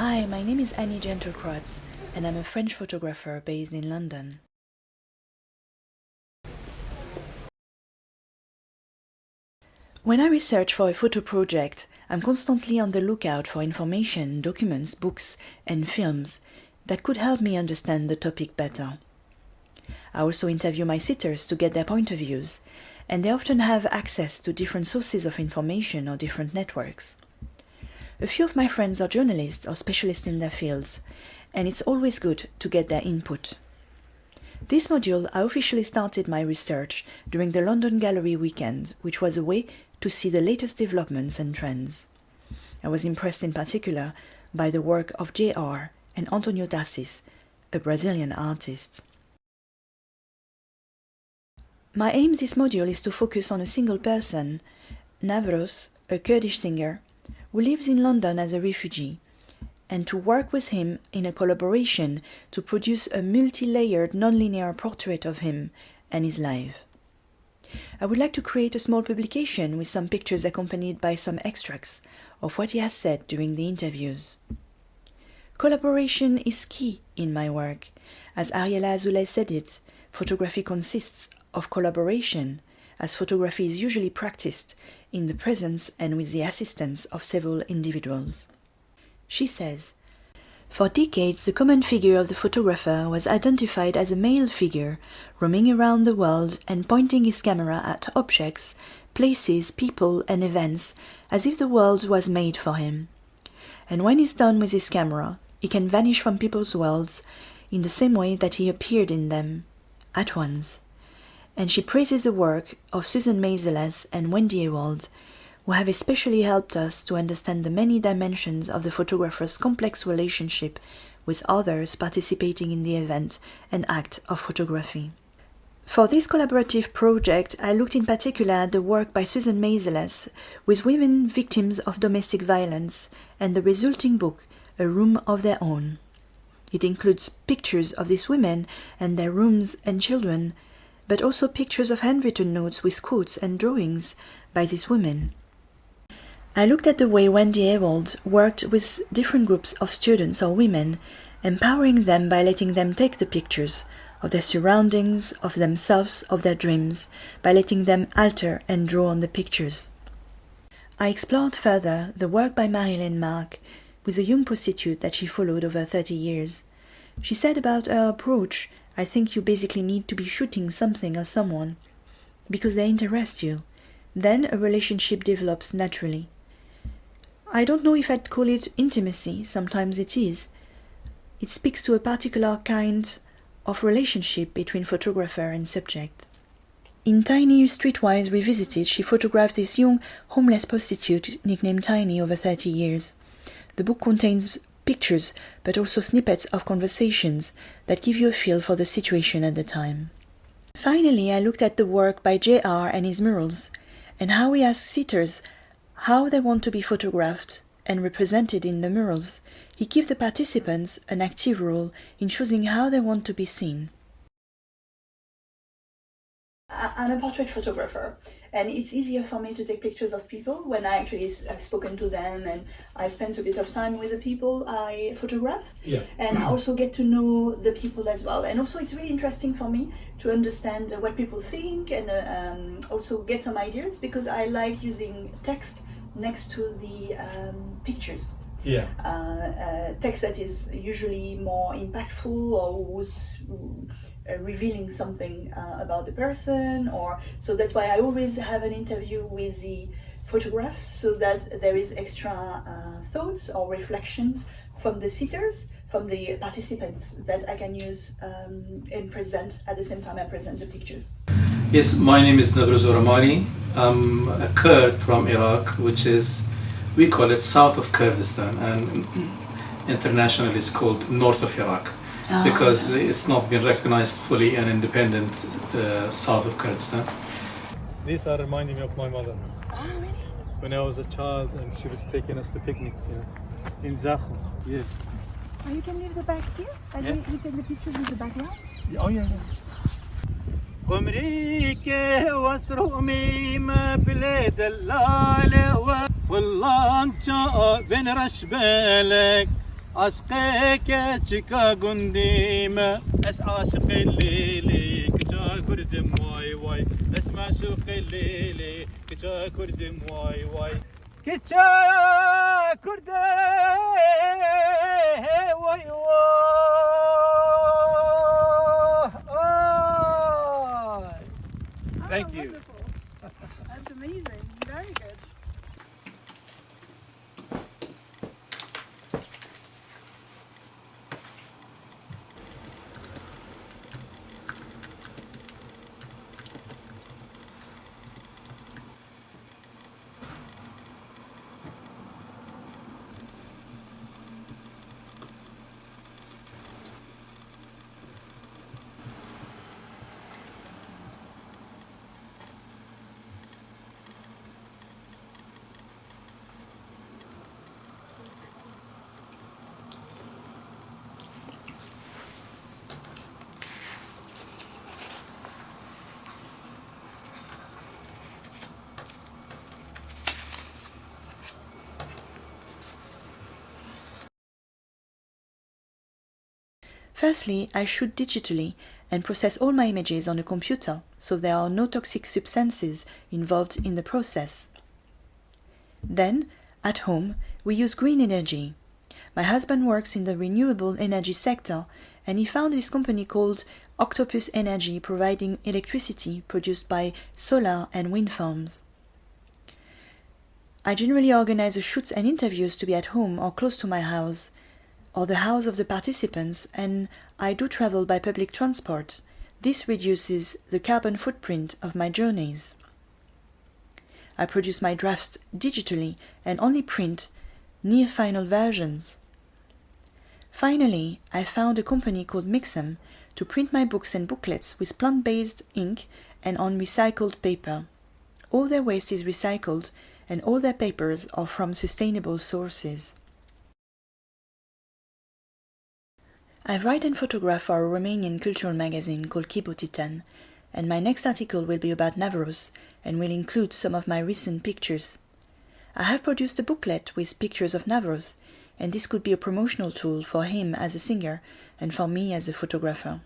Hi, my name is Gentil Kraatz, and I'm a French photographer based in London. When I research for a photo project, I'm constantly on the lookout for information, documents, books, and films that could help me understand the topic better. I also interview my sitters to get their point of views, and they often have access to different sources of information or different networks. A few of my friends are journalists or specialists in their fields, and it's always good to get their input. This module, I officially started my research during the London Gallery weekend, which was a way to see the latest developments and trends. I was impressed in particular by the work of J.R. and Antonio Tassis, a Brazilian artist. My aim this module is to focus on a single person, Nawroz, a Kurdish singer, who lives in London as a refugee, and to work with him in a collaboration to produce a multi-layered non-linear portrait of him and his life. I would like to create a small publication with some pictures accompanied by some extracts of what he has said during the interviews. Collaboration is key in my work. As Ariela Azoulay said it, photography consists of collaboration, as photography is usually practiced in the presence and with the assistance of several individuals. She says, "For decades, the common figure of the photographer was identified as a male figure, roaming around the world and pointing his camera at objects, places, people, and events, as if the world was made for him. And when he's done with his camera, he can vanish from people's worlds in the same way that he appeared in them, at once." And she praises the work of Susan Meiseles and Wendy Ewald, who have especially helped us to understand the many dimensions of the photographer's complex relationship with others participating in the event and act of photography. For this collaborative project, I looked in particular at the work by Susan Meiseles with women victims of domestic violence and the resulting book, A Room of Their Own. It includes pictures of these women and their rooms and children, but also pictures of handwritten notes with quotes and drawings by these women. I looked at the way Wendy Ewald worked with different groups of students or women, empowering them by letting them take the pictures of their surroundings, of themselves, of their dreams, by letting them alter and draw on the pictures. I explored further the work by Marilyn Mark with a young prostitute that she followed over 30 years. She said about her approach, "I think you basically need to be shooting something or someone because they interest you. Then a relationship develops naturally." I don't know if I'd call it intimacy, sometimes it is. It speaks to a particular kind of relationship between photographer and subject. In Tiny Streetwise Revisited, she photographed this young homeless prostitute nicknamed Tiny over 30 years. The book contains pictures, but also snippets of conversations that give you a feel for the situation at the time. Finally, I looked at the work by J.R. and his murals, and how he asks sitters how they want to be photographed and represented in the murals. He gives the participants an active role in choosing how they want to be seen. I'm a portrait photographer, and it's easier for me to take pictures of people when I actually have spoken to them and I've spent a bit of time with the people I photograph. Yeah. And I also get to know the people as well. And also it's really interesting for me to understand what people think and also get some ideas, because I like using text next to the pictures. Yeah. Text that is usually more impactful or who's revealing something about the person, or so that's why I always have an interview with the photographs, so that there is extra thoughts or reflections from the sitters, from the participants, that I can use and present at the same time I present the pictures. Yes, my name is Nawroz Oramari. I'm a Kurd from Iraq, which is, we call it south of Kurdistan, and internationally it's called north of Iraq. Because it's not been recognized fully and independent south of Kurdistan. These are reminding me of my mother. Oh, really? When I was a child and she was taking us to picnics, in Zakhum. Yeah. Oh, you can leave the back here and we take the pictures in the background? Oh yeah. عشقك چکا گندیم اس عاشق لیلی کجا کردم وای وای اس معشوق لیلی کجا کردم وای وای کجا کردم وای وای. Thank you. Wonderful. That's amazing. Very good. Firstly, I shoot digitally and process all my images on a computer, so there are no toxic substances involved in the process. Then, at home, we use green energy. My husband works in the renewable energy sector, and he found this company called Octopus Energy, providing electricity produced by solar and wind farms. I generally organize the shoots and interviews to be at home or close to my house, or the house of the participants, and I do travel by public transport. This reduces the carbon footprint of my journeys. I produce my drafts digitally and only print near final versions. Finally, I found a company called Mixem to print my books and booklets with plant-based ink and on recycled paper. All their waste is recycled and all their papers are from sustainable sources. I write and photograph for a Romanian cultural magazine called Titan, and my next article will be about Nawroz and will include some of my recent pictures. I have produced a booklet with pictures of Nawroz, and this could be a promotional tool for him as a singer and for me as a photographer.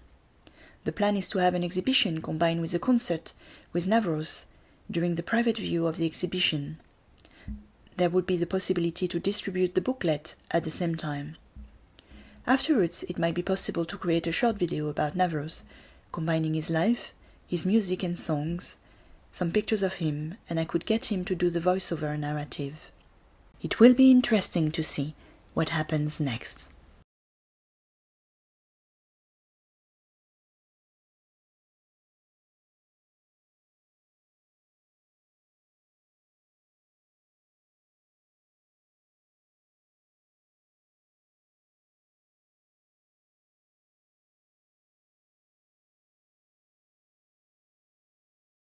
The plan is to have an exhibition combined with a concert with Nawroz during the private view of the exhibition. There would be the possibility to distribute the booklet at the same time. Afterwards, it might be possible to create a short video about Nawroz, combining his life, his music and songs, some pictures of him, and I could get him to do the voiceover narrative. It will be interesting to see what happens next.